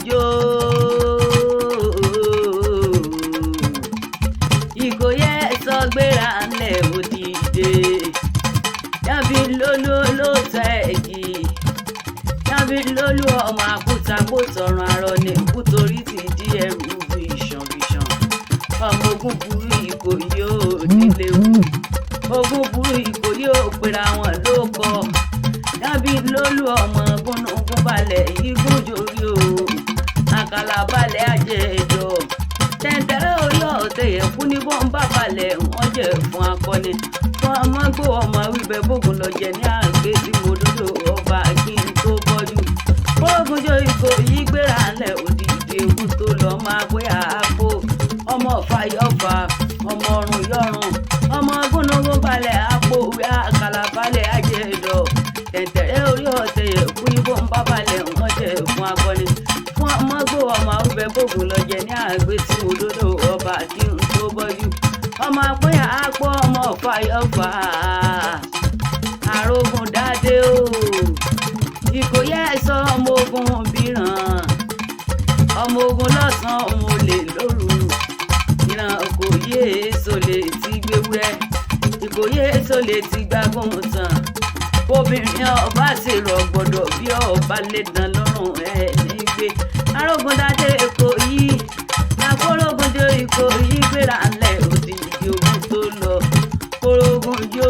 jó. Ìkòyí ẹ̀sọ́ gbéra ńlẹ̀ òdìdè. Yábí lólú ló tẹ̀gì. Yábí lólú ọmọ àkúta kó tọrọ arọ ní kútorí ti di ẹrù bìṣànbìṣàn. Ọmọ ogun burú Ìkòyí ò nílé wù. Ogun burú Ìkòyí ò pera wọn ló kọ. Yábí lólú ọmọ gúnugún balẹ̀ igun jorí o. Àkàlà balẹ̀ ajẹ́ ẹ̀jọ̀. Tẹ̀ntẹ̀rẹ́ orí ọ̀tẹ̀ yẹn fún ní bọ́ńbà balẹ̀ wọ́n jẹ́ fún akọni. Fún ọmọ gbó ọmọ wíbẹ̀ bógun lọ jẹ ní àgbẹ̀ tí mo dúdú ọba kí n tó bọ́jú. Ogun jó Ìkòyí gbéra ńlẹ̀ òdìdí ewu tó lọ máa gbé àpò. Ọmọ fàyọ̀fà ọmọ ọrùn yọrùn. Ọmọ gúnugún balẹ̀ àpò wí àkàlà balẹ̀ ajẹ́ ẹ̀dọ̀. Tẹ̀ntẹ̀rẹ́ orí ọ̀tẹ̀ yẹn fún ní bọ́ńbà balẹ̀ wọ́n jẹ́ fún akọni. Fún ọmọ gbó ọmọ wíbẹ̀ bógun lọ jẹ ní àgbẹ̀ tí mo dúdú ọba kí n tó bọ́jú. Ọmọ àpéyà àpò ọmọ fàyọ̀fà àrògùn dáadé o. Ìkòyí ẹ̀sọ́ ọmọ ogun bíràn. Ọmọ ogun lọ́sàn-án òun ò lè lóru. Ìran Ìkòyí èso lè ti gbéwúrẹ́. Ìkòyí èso lè ti gbágùn tán. Obìnrin ọba sì rọ̀ gbọ́dọ̀ bí ọba lè dán lọ́rùn ẹ̀ nígbé. Àrògùn dáadé Ìkòyí. Àkórógun jó Ìkòyí gbéra ńlẹ̀ òdìdí ogun tó lọ. Kórógun jó.